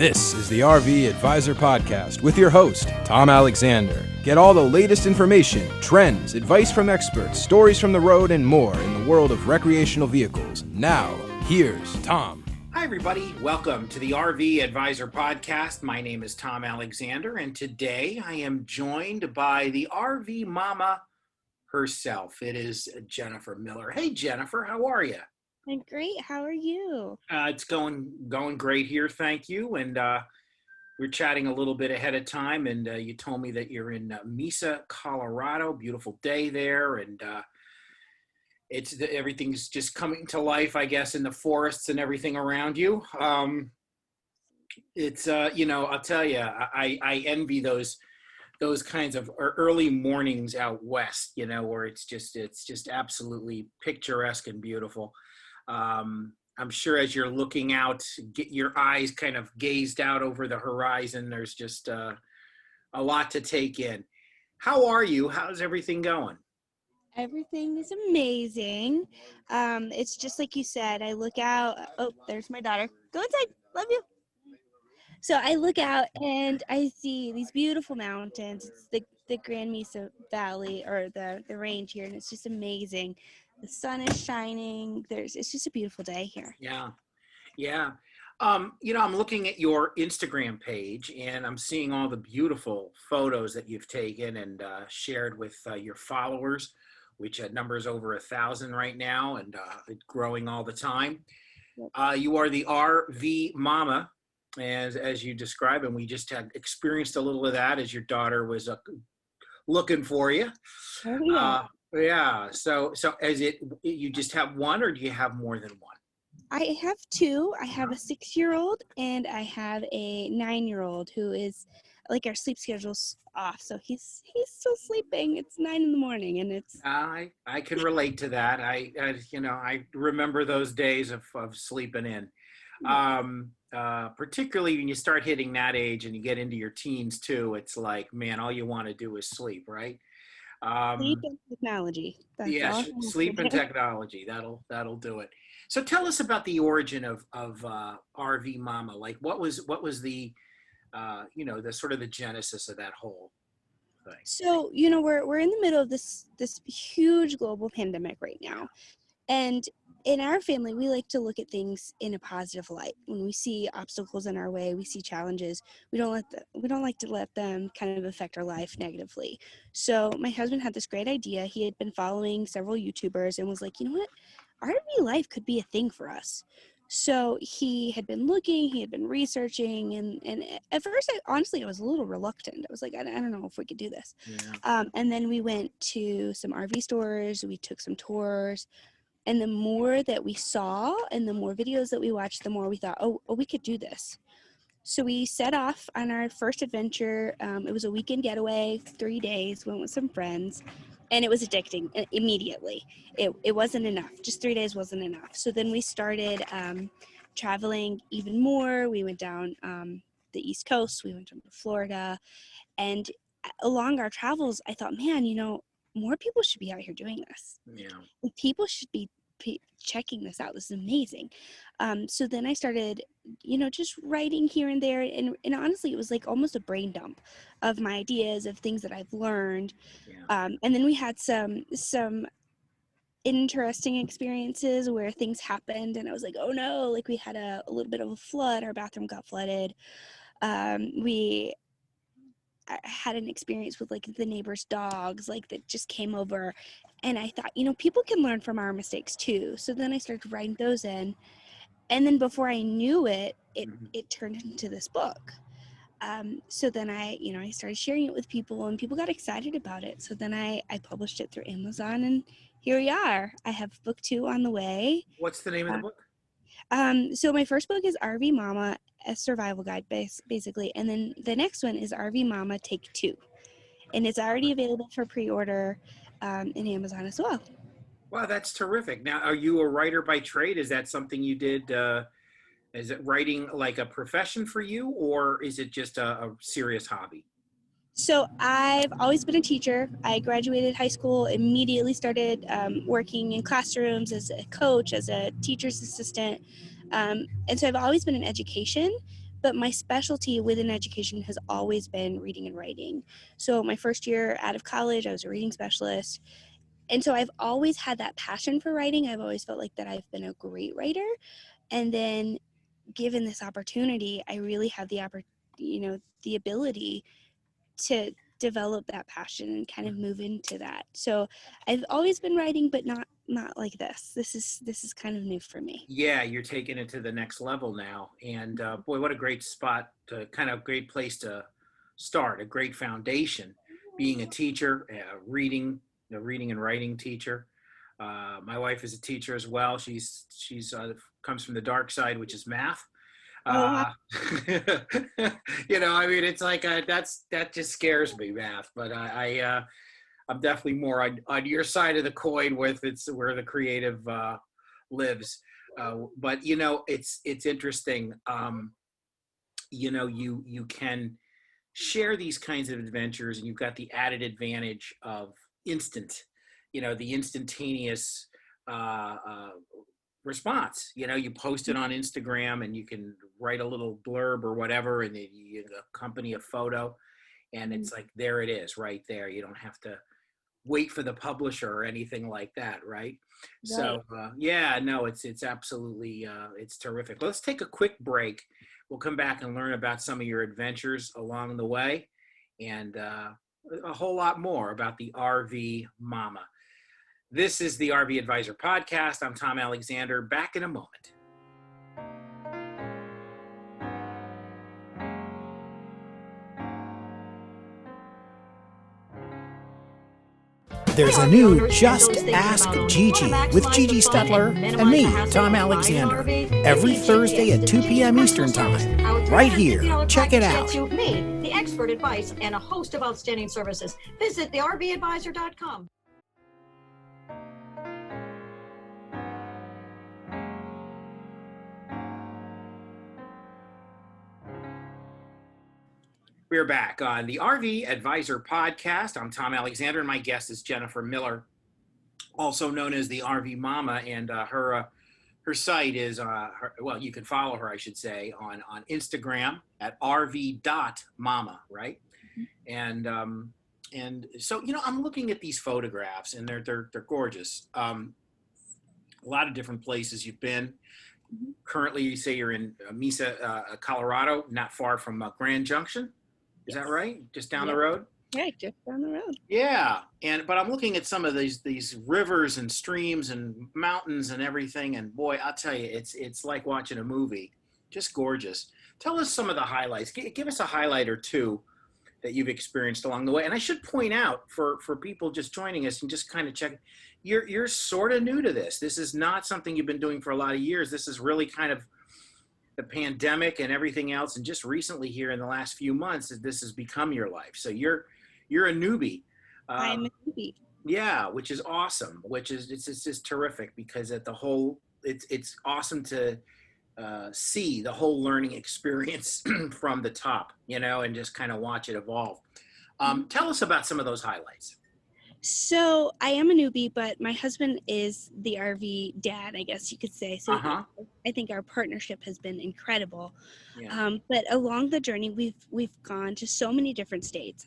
This is the RV Advisor Podcast with your host, Tom Alexander. Get all the latest information, trends, advice from experts, stories from the road, and more in the world of recreational vehicles. Now, here's Tom. Hi, everybody. Welcome to the RV Advisor Podcast. My name is Tom Alexander, and today I am joined by the RV Mama herself. It is Jennifer Miller. Hey, Jennifer, how are you? I'm great. How are you? It's going great here, thank you. And we're chatting a little bit ahead of time, and you told me that you're in Mesa, Colorado. Beautiful day there, and everything's just coming to life, I guess, in the forests and everything around you. I'll tell you, I envy those kinds of early mornings out west, where it's just absolutely picturesque and beautiful. I'm sure as you're looking out, get your eyes kind of gazed out over the horizon, there's just a lot to take in. How are you? How's everything going? Everything is amazing. It's just like you said, I look out. Oh, there's my daughter. Go inside. Love you. So I look out and I see these beautiful mountains. It's the Grand Mesa Valley, or the range here, and it's just amazing. The sun is shining. It's just a beautiful day here. Yeah. I'm looking at your Instagram page, and I'm seeing all the beautiful photos that you've taken and shared with your followers, which numbers over 1,000 right now, and growing all the time. Yep. You are the RV Mama, as you describe, and we just had experienced a little of that as your daughter was looking for you. Oh, yeah. Yeah. So is it, you just have one, or do you have more than one? I have two. I have a 6-year-old and I have a 9-year-old who is, like, our sleep schedule's off. So he's still sleeping. It's 9 a.m. and it's. I can relate to that. I remember those days of sleeping in. Particularly when you start hitting that age and you get into your teens too, it's like, man, all you want to do is sleep, right? Sleep and technology. Yes, sleep and technology. That'll do it. So tell us about the origin of RV Mama. Like, what was the the sort of the genesis of that whole thing? So, we're in the middle of this huge global pandemic right now. And in our family, we like to look at things in a positive light. When we see obstacles in our way, we see challenges, we don't like to let them kind of affect our life negatively. So my husband had this great idea. He had been following several YouTubers and was like, you know what? RV life could be a thing for us. So he had been looking, he had been researching, and at first, I was a little reluctant. I was like, I don't know if we could do this. Yeah. And then we went to some RV stores, we took some tours. And the more that we saw and the more videos that we watched, the more we thought, oh, we could do this. So we set off on our first adventure. It was a weekend getaway, 3 days, went with some friends, and it was addicting immediately. It wasn't enough. Just 3 days wasn't enough. So then we started traveling even more. We went down the East Coast. We went to Florida. And along our travels, I thought, man, more people should be out here doing this. Yeah. People should be checking this out. This is amazing. So then I started, just writing here and there. And honestly, it was like almost a brain dump of my ideas, of things that I've learned. Yeah. And then we had some interesting experiences where things happened. And I was like, oh no, like we had a little bit of a flood. Our bathroom got flooded. I had an experience with like the neighbor's dogs, like that just came over, and I thought, people can learn from our mistakes too. So then I started writing those in, and then before I knew it, it turned into this book. So then I started sharing it with people, and people got excited about it. So then I published it through Amazon, and here we are. I have book 2 on the way. What's the name of the book? So my first book is RV Mama, a survival guide, basically. And then the next one is RV Mama Take 2. And it's already available for pre-order in Amazon as well. Wow, that's terrific. Now, are you a writer by trade? Is that something you did? Is it writing like a profession for you, or is it just a serious hobby? So I've always been a teacher. I graduated high school, immediately started working in classrooms as a coach, as a teacher's assistant. And so I've always been in education, but my specialty within education has always been reading and writing. So my first year out of college, I was a reading specialist. And so I've always had that passion for writing. I've always felt like that I've been a great writer. And then given this opportunity, I really have the ability to develop that passion and kind of move into that. So I've always been writing, but not like this. This is kind of new for me. Yeah, you're taking it to the next level now. And boy, what a great spot to kind of great place to start, a great foundation, being a teacher, a reading and writing teacher. My wife is a teacher as well. She's comes from the dark side, which is math. Oh, I mean, it's like that just scares me, math. But I'm definitely more on your side of the coin with it's where the creative lives. But it's interesting. You can share these kinds of adventures, and you've got the added advantage of the instantaneous response. You post it on Instagram, and you can write a little blurb or whatever, and then you accompany a photo, and it's like, there it is right there. You don't have to wait for the publisher or anything like that, right? So it's absolutely it's terrific. Let's take a quick break. We'll come back and learn about some of your adventures along the way, and a whole lot more about the RV Mama. This is the RV Advisor Podcast. I'm Tom Alexander. Back in a moment. There's a new Just Ask Gigi with Gigi Stetler and me, Tom Alexander, every Thursday at 2 p.m. Eastern Time. Right here. Check it out. Me, the expert advice, and a host of outstanding services. Visit thervadvisor.com. We're back on the RV Advisor Podcast. I'm Tom Alexander, and my guest is Jennifer Miller, also known as the RV Mama, and her site is, you can follow her, I should say, on Instagram at rv.mama, right? Mm-hmm. And so, I'm looking at these photographs, and they're gorgeous. A lot of different places you've been. Mm-hmm. Currently, you say you're in Mesa, Colorado, not far from Grand Junction. Is that right? Just down the road? Yeah, just down the road. Yeah. But I'm looking at some of these rivers and streams and mountains and everything. And boy, I'll tell you, it's like watching a movie. Just gorgeous. Tell us some of the highlights. Give us a highlight or two that you've experienced along the way. And I should point out for people just joining us and just kind of check, you're sort of new to this. This is not something you've been doing for a lot of years. This is really kind of the pandemic and everything else, and just recently here in the last few months, this has become your life. So you're a newbie. I'm a newbie. Yeah, which is awesome. It's just terrific because it's awesome to see the whole learning experience from the top, and just kind of watch it evolve. Tell us about some of those highlights. So I am a newbie, but my husband is the RV dad, I guess you could say. So I think our partnership has been incredible. Yeah. But along the journey, we've gone to so many different states.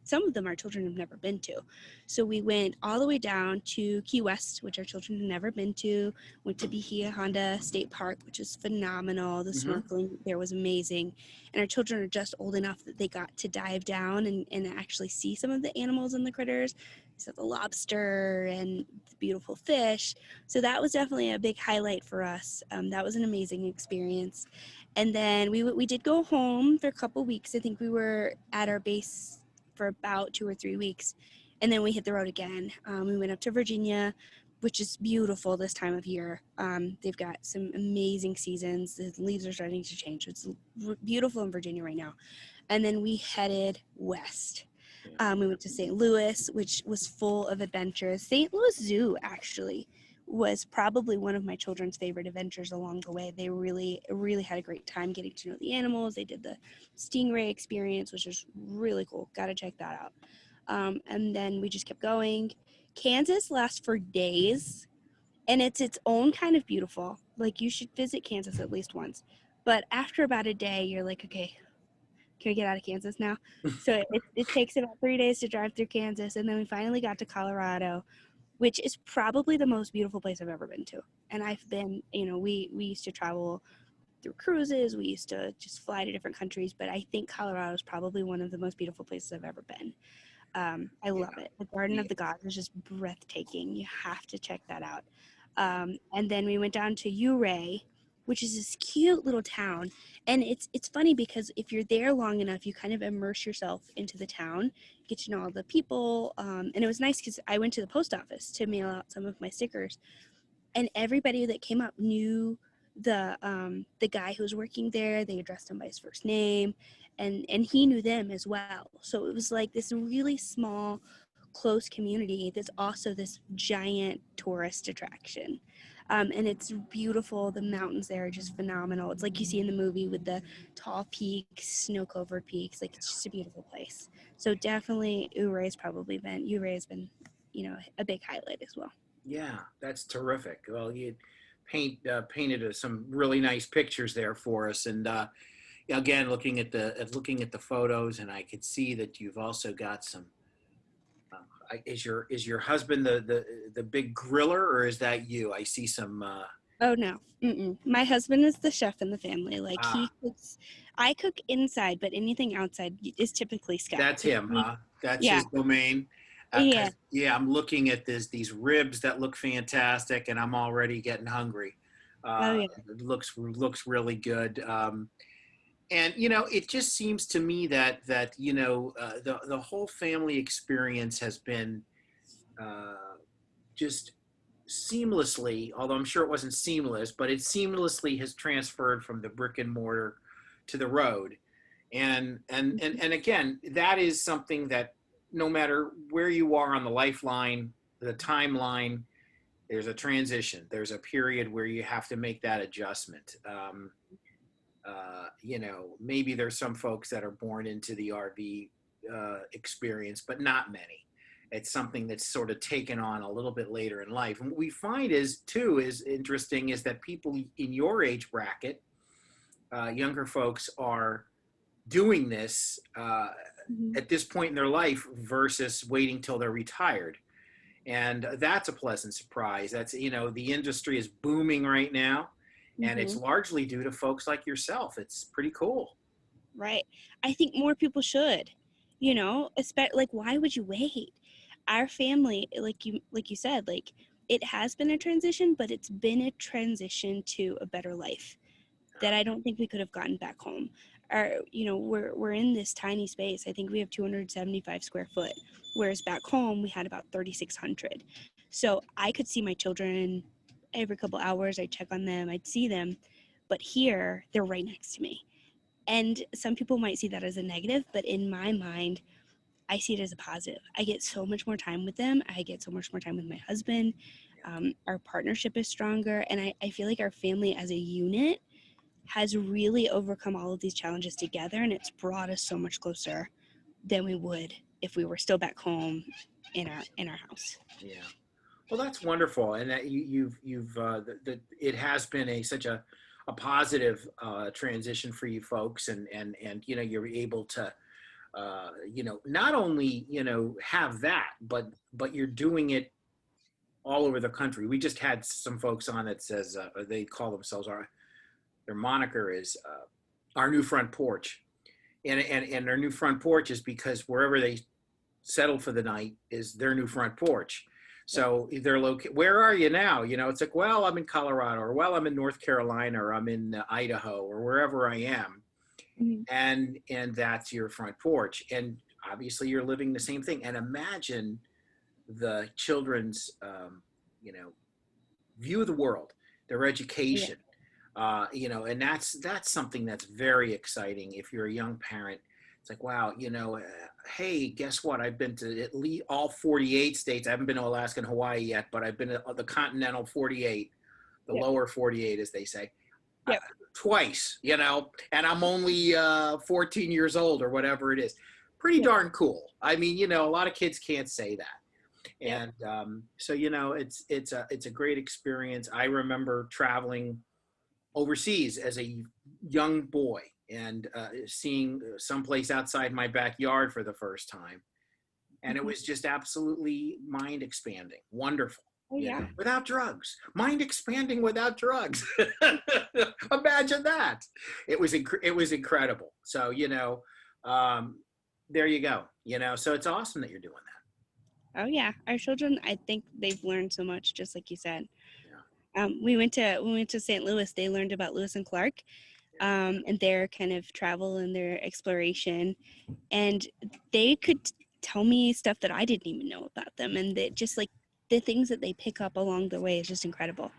Some of them our children have never been to. So we went all the way down to Key West, which our children have never been to. Went to Bahia Honda State Park, which is phenomenal. The snorkeling there was amazing. And our children are just old enough that they got to dive down and actually see some of the animals and the critters. So the lobster and the beautiful fish. So that was definitely a big highlight for us. That was an amazing experience. And then we did go home for a couple weeks. I think we were at our base for about 2 or 3 weeks. And then we hit the road again. We went up to Virginia, which is beautiful this time of year. They've got some amazing seasons. The leaves are starting to change. It's beautiful in Virginia right now. And then we headed west. We went to St. Louis, which was full of adventures. St. Louis Zoo, actually, was probably one of my children's favorite adventures along the way. They really, really had a great time getting to know the animals. They did the stingray experience, which was really cool. Got to check that out. And then we just kept going. Kansas lasts for days, and it's its own kind of beautiful. Like, you should visit Kansas at least once. But after about a day, you're like, okay, can we get out of Kansas now? So it takes about 3 days to drive through Kansas. And then we finally got to Colorado, which is probably the most beautiful place I've ever been to. And I've been, we used to travel through cruises. We used to just fly to different countries. But I think Colorado is probably one of the most beautiful places I've ever been. I love it. The Garden of the Gods is just breathtaking. You have to check that out. And then we went down to Ouray, which is this cute little town. And it's funny because if you're there long enough, you kind of immerse yourself into the town, get to know all the people. And it was nice because I went to the post office to mail out some of my stickers, and everybody that came up knew the guy who was working there. They addressed him by his first name, and he knew them as well. So it was like this really small, close community that's also this giant tourist attraction. And it's beautiful. The mountains there are just phenomenal. It's like you see in the movie with the tall peaks, snow-covered peaks. Like, it's just a beautiful place. So definitely Ouray has been, a big highlight as well. Yeah, that's terrific. Well, you painted some really nice pictures there for us, and again, looking at the photos, and I could see that you've also got some. Is your husband the big griller, or is that you? I see some. Oh no, my husband is the chef in the family. Like, he cooks. I cook inside, but anything outside is typically Scott. That's him, huh? That's Yeah. his domain. Yeah. Yeah, I'm looking at these ribs that look fantastic, and I'm already getting hungry. Oh yeah. It looks really good. And it just seems to me that the whole family experience has been just seamlessly, although I'm sure it wasn't seamless, but it seamlessly has transferred from the brick and mortar to the road. And again, that is something that no matter where you are on the lifeline, the timeline, there's a transition. There's a period where you have to make that adjustment. Maybe there's some folks that are born into the RV experience, but not many. It's something that's sort of taken on a little bit later in life. And what we find is interesting is that people in your age bracket, younger folks, are doing this at this point in their life versus waiting till they're retired. And that's a pleasant surprise. That's, the industry is booming right now. And it's largely due to folks like yourself. It's pretty cool. Right. I think more people should, especially, like, why would you wait? Our family, like you said, like, it has been a transition, but it's been a transition to a better life that I don't think we could have gotten back home. We're in this tiny space. I think we have 275 square foot, whereas back home we had about 3,600. So I could see my children every couple hours. I'd check on them, I'd see them, but here they're right next to me. And some people might see that as a negative, but in my mind, I see it as a positive. I get so much more time with them. I get so much more time with my husband. Our partnership is stronger. And I feel like our family as a unit has really overcome all of these challenges together. And it's brought us so much closer than we would if we were still back home in our house. Yeah. Well, that's wonderful, and that it has been such a positive transition for you folks, and you're able to not only have that, but you're doing it all over the country. We just had some folks on that says they call themselves, their moniker is our new front porch, and their new front porch is because wherever they settle for the night is their new front porch. So they're where are you now? It's like, well, I'm in Colorado, or well, I'm in North Carolina, or I'm in Idaho, or wherever I am. Mm-hmm. And that's your front porch. And obviously you're living the same thing. And imagine the children's, view of the world, their education, and that's something that's very exciting. If you're a young parent, it's like, wow, hey, guess what? I've been to at least all 48 states. I haven't been to Alaska and Hawaii yet, but I've been to the continental 48, the lower 48, as they say, twice, and I'm only 14 years old or whatever it is. Pretty darn cool. I mean, a lot of kids can't say that. And so, it's a great experience. I remember traveling overseas as a young boy and seeing someplace outside my backyard for the first time. And it was just absolutely mind expanding, wonderful. Oh, yeah. Without drugs, mind expanding without drugs. Imagine that. It was incredible. So, there you go, so it's awesome that you're doing that. Oh yeah. Our children, I think they've learned so much, just like you said. We went to St. Louis. They learned about Lewis and Clark, and their kind of travel and their exploration, and they could tell me stuff that I didn't even know about them, and they just like the things that they pick up along the way is just incredible.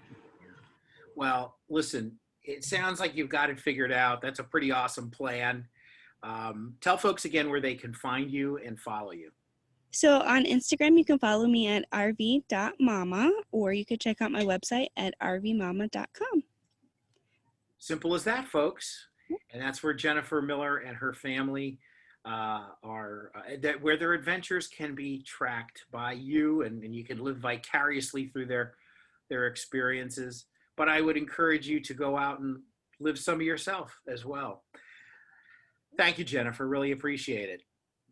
Well, listen, it sounds like you've got it figured out. That's a pretty awesome plan. Tell folks again where they can find you and follow you. So on Instagram, you can follow me at rv.mama, or you could check out my website at rvmama.com. Simple as that, folks. And that's where Jennifer Miller and her family where their adventures can be tracked by you, and you can live vicariously through their experiences. But I would encourage you to go out and live some of yourself as well. Thank you, Jennifer. Really appreciate it.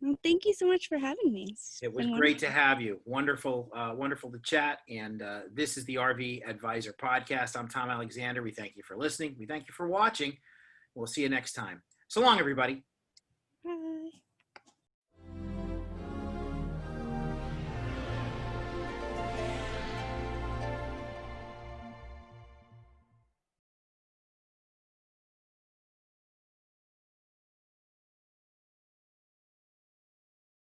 Well, thank you so much for having me. It was great to have you. Wonderful to chat. And this is the RV Advisor Podcast. I'm Tom Alexander. We thank you for listening. We thank you for watching. We'll see you next time. So long, everybody.